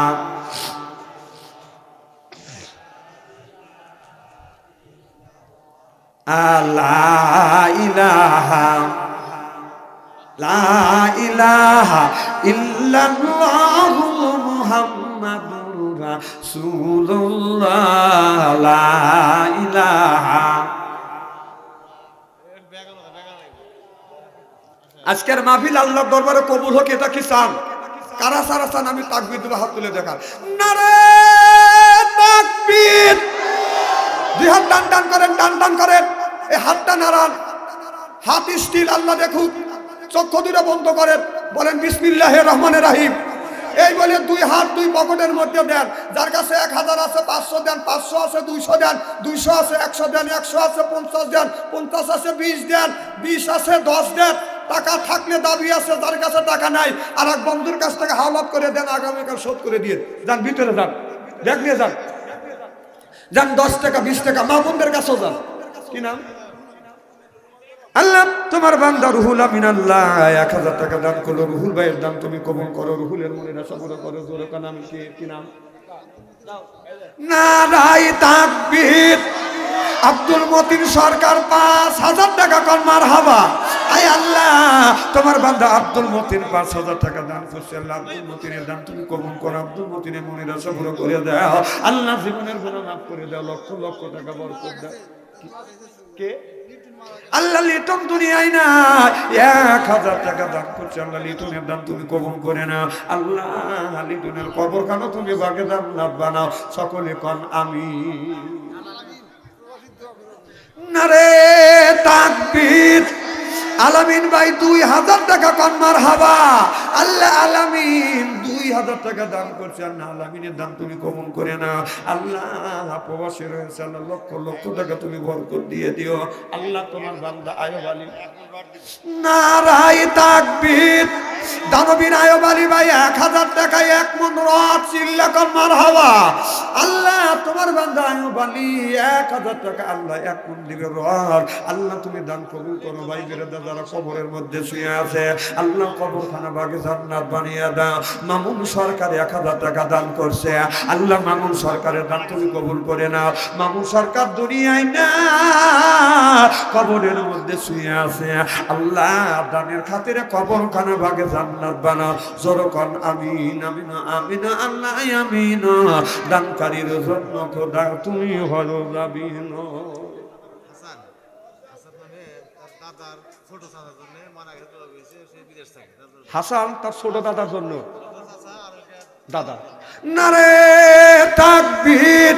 ইল্লাল্লাহু মুহাম্মাদুর রাসূলুল্লাহ। লা ইলাহা। আজকের মাহফিল আল্লাহর দরবারে কবুল হোক, এটা কি চান? কারা সারা চান? আমি তাকবীর দেব, হাত তুলে দেখান। নারে তাকবীর। দুই হাত টান টান করেন, টান টান করেন, এই হাতটা নাড়ান, হাত স্টিল, আল্লাহ দেখুক। চক্ষু দুটো বন্ধ করেন, বলেন বিসমিল্লাহির রহমানির রহিম। এই বলে দুই হাত দুই পকেটের মধ্যে দেন। যার কাছে 1,000 আছে 500 দেন, 500 আছে 200 দেন, 200 আছে 100 দেন, 100 আছে 50 দেন, 50 আছে 20 দেন, 20 আছে 10 দেন। টাকা থাকলে দাবি আছে, যার কাছে টাকা নাই আর এক বন্ধুর কাছ থেকে হাওলাত করে দেন, আগামীকাল শোধ করে দিয়ে যান, ভিতরে যান, ব্যাগ নিয়ে যান, যান 10 টাকা 20 টাকা মা বোনদের কাছেও যান। কি নাম? আল্লাহ তোমার বান্দা রুহুল আমিন আল্লাহ 1,000 টাকা দান করলো, রুহুল ভাইয়ের দান তুমি কবুল করো, রুহুলের মনের আশা পুরো করো। জোরে কান আমি কি নাম? নারায়ে তাকবীর। আব্দুল মতিন সরকার 5,000 টাকা কর মারহাবা। আয় আল্লাহ তোমার বান্দা আব্দুল মতিন 5,000 টাকা দান করছে, আল্লাহ আব্দুল মতিনের দান তুমি কবুল করো, আব্দুল মতিনের মনের আশা পুরো করে দাও, আল্লাহ জীবনের গুনাহ মাফ করে দাও, লক্ষ লক্ষ টাকা বরকত দাও। কে? আল্লাহ লিটন দুনিয়ায় না 1,000 টাকা দান করছে, আল্লাহ লিটনের দান তুমি কবুল করে নাও, আল্লাহ লিটনের কবরখানা তুমি বাগে জান্নাত বানাও। সকলে কোন আমিন। নারে তাকবীর। আলামিন ভাই 2,000 টাকা কোন মারহাবা। আল্লাহ আলামিন 2,000 টাকা দান করছে, আল্লাহ আলামিনের দান তুমি কবুল করে নাও। আল্লাহ প্রবাসী রয়েছে, আল্লাহ লক্ষ লক্ষ টাকা তুমি বরকত দিয়ে দিও। আল্লাহ তোমার বান্দা আয়ুব আলী। নারায়ে তাকবীর। দানবীর আয়ুব আলী ভাই 1,000 টাকায় 1 মণ রড, চিল্লা কর মারহাবা। আল্লাহ তোমার বান্দা আয়ুব আলী 1,000 টাকা আল্লাহ 1 মণ দিবে রড, আল্লাহ তুমি দান কবুল করো। ভাই বেরাদা যারা কবরের মধ্যে শুয়ে আছে, আল্লাহ কবরখানা বাগে জান্নাত বানিয়ে দাও। মামুন সরকার 1,000 টাকা দান করছে, আল্লাহ মামুন সরকারের দান তুমি কবুল করে নাও। মামুন সরকার দুনিয়ায় না, কবরের মধ্যে শুয়ে আছে, আল্লাহ দানের খাতিরে কবরখানা বাগে জান্নাত বানাও। জোরকন আমিন আমিন আমিন আল্লাহ আমিন। দানকারীর জন্য খোদা তুমি হলো যাবিন। ছোট চাচার জন্য মারা গেছে তোলা হয়েছে সে বিদেশ থাকে হাসান তার ছোট দাদার জন্য চাচা আর ওইটা দাদা নারে তাকবীর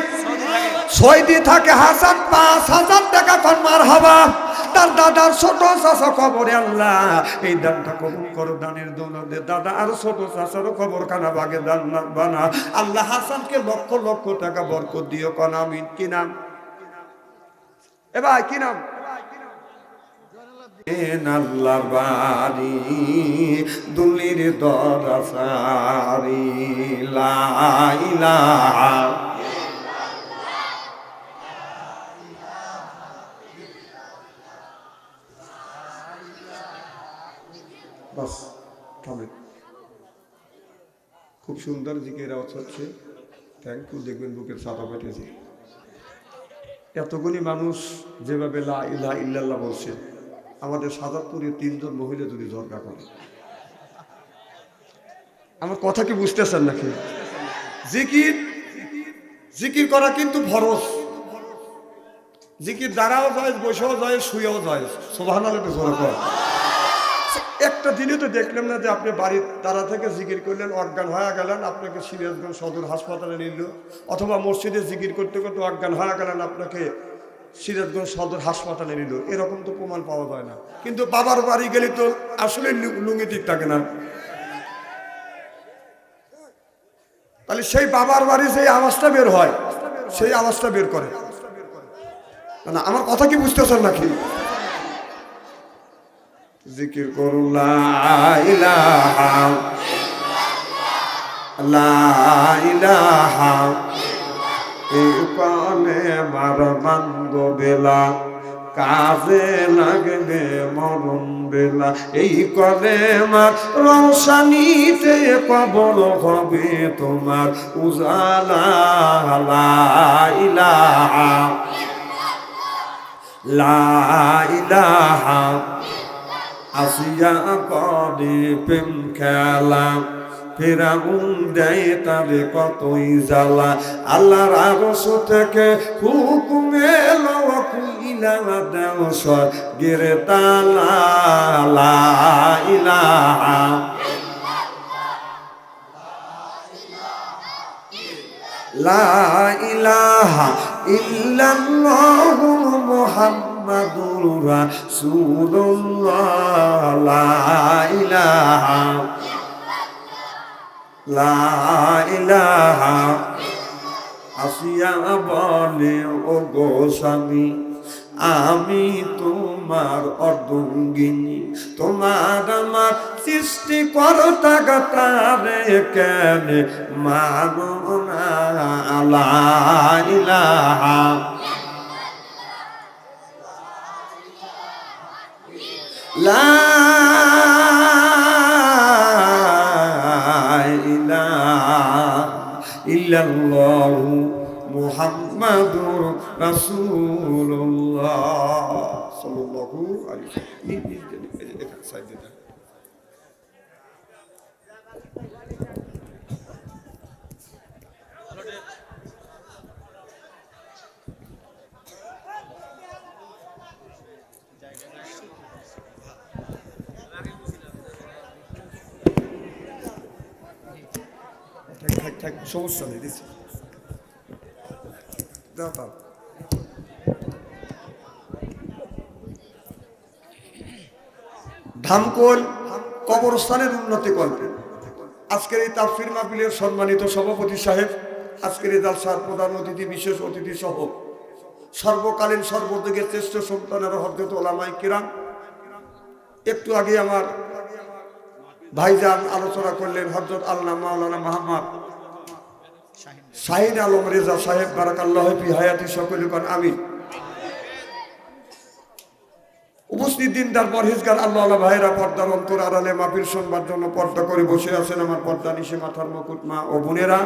সৌদি থাকে হাসান 5,000 টাকা কোন মার হবা তার দাদার ছোট চাচা কবরে আল্লাহ এই দানটা কবুল করো দানের দৌলতে দাদা আর ছোট চাচারও কবর খানা বাগে দান বানা আল্লাহ হাসানকে লক্ষ লক্ষ টাকা বরকত দিও কোন আমিন কি নাম এ ভাই কি নাম আল্লাহ বাড়ি দুলির দরাসারি লা ইলাহা বাস থামেন খুব সুন্দর জিকির আওয়াজ হচ্ছে থ্যাংক ইউ দেখবেন বুকের ছাতা পেটেছে এতগুলি মানুষ যেভাবে লা ইলাহা ইল্লাল্লাহ বলছে আমাদের সাজাদপুরে 3 জন মহিলা যদি ঝরকা করে আমার কথা কি বুঝতেছেন নাকি জিকির জিকির করা কিন্তু ফরজ জিকির দাঁড়াও যায় বসেও যায় শুয়েও যায় সুবহানাল্লাহ জোরে একটা দিনে তো দেখলাম না যে আপনি বাড়ির তারা থেকে জিকির করলেন অজ্ঞান হয়ে গেলেন আপনাকে সিরাজগঞ্জ সদর হাসপাতালে নিল অথবা মসজিদে জিকির করতে করতে অজ্ঞান হয়ে গেলেন আপনাকে সিরাজগঞ্জ সদর হাসপাতালে নিল এরকম তো প্রমাণ পাওয়া যায় না কিন্তু বাবার বাড়ি গেলে তো আসলে লুঙ্গি ঠিক থাকে না তাহলে সেই বাবার বাড়ি যে আওয়াজটা বের হয় সেই আওয়াজটা বের করে না আমার কথা কি বুঝতেছেন নাকি জিকির করুন লা ইলাহা লা ইলাহা এই কানে মার বান্দ বেলা কাজে লাগবে মরণ বেলা এই কলে মার রৌশানিতে কবর হবে তোমার উজালা লা ইলাহা লা ইলাহা আসিয়া করে প্রেম খেলা ফেরাউন দেয় তারে কতই জ্বালা আল্লাহর আরশ থেকে হুকুম এলো কুইলা দেও স্বর্গের তালা লা ইলাহা লা ইলাহা ইল্লাল্লাহু মুহাম্মাদুর রাসূলুল্লাহ লা ইলাহা লা ইলাহা আসিয়া বলে ও গো স্বামী আমি তোমার অর্ধঙ্গিনী তোমার আমার সৃষ্টি করতা গাতারে কেন মানো না লা ইলাহা লা ইল্লাল্লাহু মুহাম্মাদুর রাসূলুল্লাহ সাল্লাল্লাহু আলাইহি ওয়াসাল্লাম সমস্যা নেই দিচ্ছি ধামকোল কবরস্থানের উন্নতি কল্পে আজকের এই তাফসীর মাহফিলের সম্মানিত সভাপতি সাহেব আজকের এই জালসার প্রধান অতিথি বিশেষ অতিথি সহ সর্বকালীন সর্বদিকের শ্রেষ্ঠ সন্তানের হযরত ওলামায়ে কিরাম একটু আগে আমার ভাইজান আলোচনা করলেন হযরত আল্লামা মাওলানা মুহাম্মদ শাহিন আলম রেজা সাহেব বারাকাল্লাহু ফি হায়াতি সকলে কোন আমিন উপস্থিত দিনদার পরহেজগার আল্লাহ ভাইরা পর্দার অন্তর আড়ালে মাহফিল শুনবার জন্য পর্দা করে বসে আছেন আমার পর্দা নিশে মাথার মুকুট মা ও বোনেরা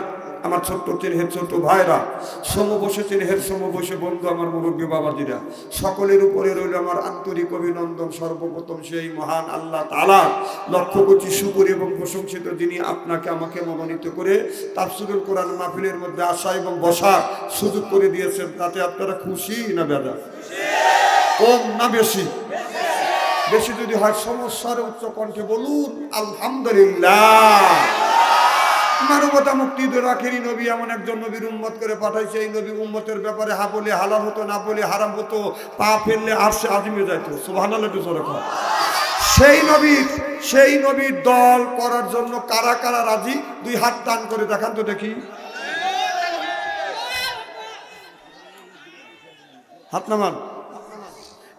আমার ছোট্ট চিনহের ছোট্ট ভাইরা সম বসে চিনহের সম বসে বন্ধু আমার মুরব্বী বাবাজিরা সকলের উপরে রইল আমার আন্তরিক অভিনন্দন সর্বপ্রথম সেই মহান আল্লাহ তাআলা লক্ষ কোটি শুকর এবং প্রশংসিত যিনি আপনাকে আমাকে মনোনীত করে তাফসীরুল কোরআন মাহফিলের মধ্যে আসা এবং বসার সুযোগ করে দিয়েছেন তাতে আপনারা খুশি না বেদা কম না বেশি বেশি যদি হয় সমস্যার উচ্চ কণ্ঠে বলুন আলহামদুলিল্লাহ। মানবতা মুক্তি আখেরি নবী এমন একজন নবীর উম্মত করে পাঠাইছে, এই নবী উম্মতের ব্যাপারে হা বলে হালাল হতো, না বলে হারাম হতো, পা ফেললে আরশে আজিমে যাইত। সুবহানাল্লাহ একটু জোরে কর। সেই নবীর দল করার জন্য কারা কারা রাজি? দুই হাত টান করে দেখান তো দেখি, হাত নামান।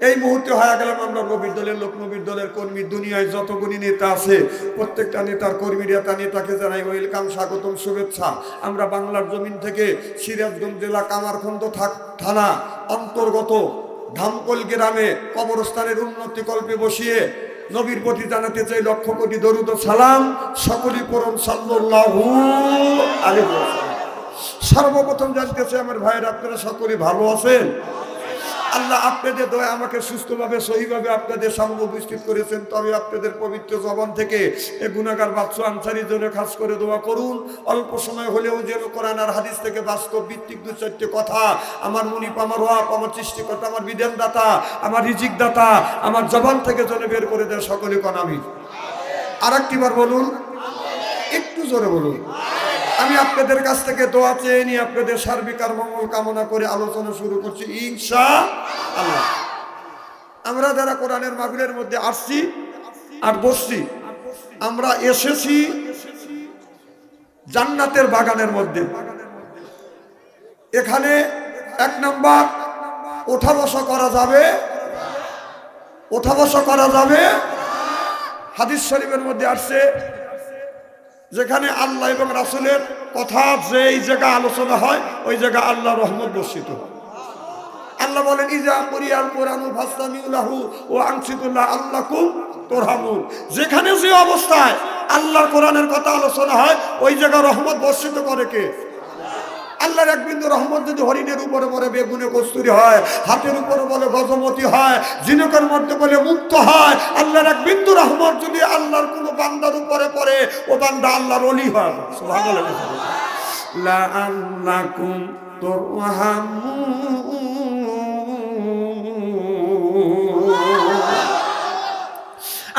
এই মুহূর্তে হয়ে গেলাম আমরা নবীর দলের লোক, নবীর দলের কর্মী। দুনিয়ায় যতগুলি নেতা আছে প্রত্যেকটা নেতার কর্মীরা নেতাকে জানাই ওয়েলকাম, স্বাগতম, শুভেচ্ছা। আমরা বাংলার জমিন থেকে সিরাজগঞ্জ জেলা কামারখন্দ থানা অন্তর্গত ধামকল গ্রামে কবরস্থানের উন্নতি কল্পে বসিয়ে নবীর প্রতি জানাতে চাই লক্ষ কোটি দরুদ ও সালাম। সকলই পড়ুন সাল্লাল্লাহু আলাইহি ওয়াসাল্লাম। সর্বপ্রথম জানতে চাই আমার ভাইয়ের, আপনারা সকলে ভালো আছেন? আল্লাহ আপনাদের দয়া আমাকে সুস্থভাবে সহিভাবে আপনাদের সামনে উপস্থিত করেছেন। তবে আপনাদের পবিত্র জবান থেকে এ গুনাহগার বাদশা আনসারীর জন্য খাস করে দোয়া করুন, অল্প সময় হলেও যেন কোরআন আর হাদিস থেকে বাস্তব ভিত্তিক দু চারটে কথা আমার মুনিপ, আমার রব, আমার সৃষ্টিকর্তা, আমার বিধানদাতা, আমার রিজিক দাতা আমার জবান থেকে যেন বের করে দেয়। সকলে কোন আমিন। আর একটিবার বলুন, একটু জোরে বলুন। আমি আপনাদের কাছ থেকে দোয়া চেয়ে নিয়ে আপনাদের সার্বিক আর মঙ্গল কামনা করে আলোচনা শুরু করছি ইনশাআল্লাহ। আমরা যারা কোরআনের মাহফিলের মধ্যে আসছি আর বসছি, আমরা এসেছি জান্নাতের বাগানের মধ্যে। এখানে এক নাম্বার ওঠা বসা করা যাবে, ওঠা বসা করা যাবে। হাদিস শরীফের মধ্যে আসছে যেখানে আল্লাহ এবং রাসূলের কথা যেই জায়গা আলোচনা হয় ওই জায়গা আল্লাহ রহমত বর্ষিত হয়। আল্লাহ বলেন ইজা কুরিয়াল কুরআনু ফাসতামিউ লাহু ওয়া আনসিতু লাআল্লাকুম তুরহামুন। যেখানে যে অবস্থায় আল্লাহর কোরআনের কথা আলোচনা হয় ওই জায়গা রহমত বর্ষিত করে কে? আল্লাহর এক বিন্দু রহমত যদি হরিণের উপরে বলে বেগুনে কস্তুরি হয়, হাতের উপরে বলে গজমতি হয়, জিনকের মধ্যে বলে মুক্ত হয়, আল্লাহর এক বিন্দু রহমত যদি আল্লাহর কোন বান্দার উপরে পড়ে ও বান্দা আল্লাহর ওলি হয়। সুবহানাল্লাহ। লাআল্লাকুম তুরহামুন।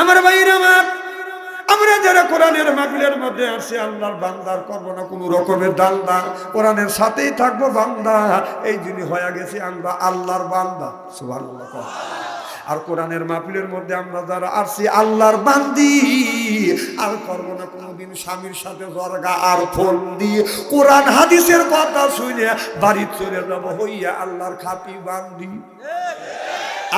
আমার ভাইরা, আমরা যারা কোরআনের মাহফিলের মধ্যে আসি আল্লাহর বান্দার করবো না কোনো রকমের দান্দা, কোরআনের সাথেই থাকবো বান্দা, এই যিনি হয়ে গেছি আমরা আল্লাহর বান্দা। সুবহানাল্লাহ। আর কোরআনের মাহফিলের মধ্যে আমরা যারা আসছি আল্লাহর বান্দি, আর করবো না কোনোদিন স্বামীর সাথে জরগা আর ফোন দিয়ে কোরআন হাদিসের কথা শুনে বাড়ি চলে যাবো হইয়া আল্লাহর খাঁটি বান্দি।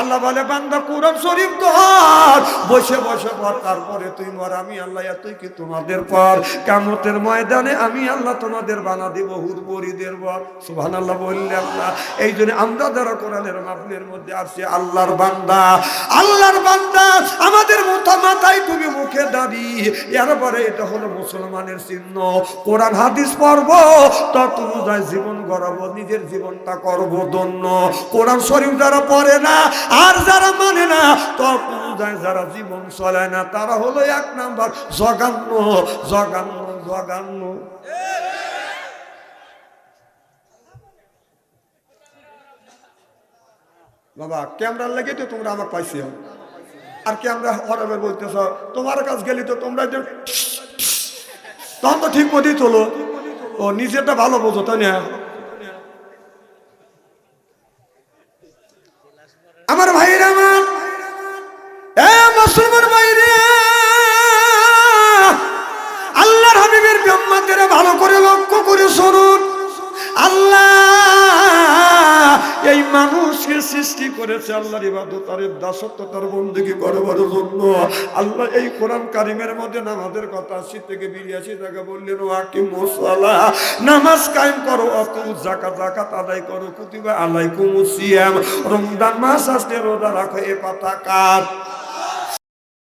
আল্লাহ বলে বান্দা কোরআন শরীফ ধর, বসে বসে পড়, তারপরে তুই মর, আমি আল্লাহ এতই কি তোমাদের পর কিয়ামতের ময়দানে আমি আল্লাহ তোমাদের বানা দিব হুরপরিদের বর। সুবহানাল্লাহ বললে আল্লাহ। এই জন্য আমরা যারা কোরআনের মাহফিলের মধ্যে আসছি আল্লাহর বান্দা, আল্লাহর বান্দা, আমাদের মাথায় তুমি মুখে দাড়ি, এরপরে এটা হলো মুসলমানের চিহ্ন। কোরআন হাদিস পড়বো তত অনুযায়ী জীবন গড়াবো, নিজের জীবনটা করবো ধন্য। কোরআন শরীফ যারা পড়ে না আর যারা মানে না তত অনুযায়ী যারা জীবন চলে না তারা হলো এক নাম্বার জঘন্য, জঘন্য, জঘন্য। বাবা ক্যামেরার লেগে তো তোমরা আমাকে পাইছি, আর ক্যামেরা হরাবে বলতেছ তোমার কাছ গেলি তো তোমরা তখন তো ঠিক মতোই চলো। ও নিজেরটা ভালো বোঝো তাই না? আমার ভাইরা, আমার মুসলমান ভাইরা, আল্লাহর হাবিবের উম্মতের ভালো করে লক্ষ্য করে শুনুন। আল্লাহ এই মানুষকে সৃষ্টি করেছে আল্লাহর ইবাদত আর দাসত্ব তার বন্দেগী করবার জন্য। আল্লাহ এই কোরআন কারিমের মধ্যে নামাজের কথা 80 থেকে 82 জায়গা বললেন, ওয়াকিমুস সালাহ, নামাজ কায়েম করো, অতু যাকাত আদায় করো, কুতিবা আলাইকুমুস সিয়াম, রমজান মাস আসলে রোজা রাখো। এ পাতা কার?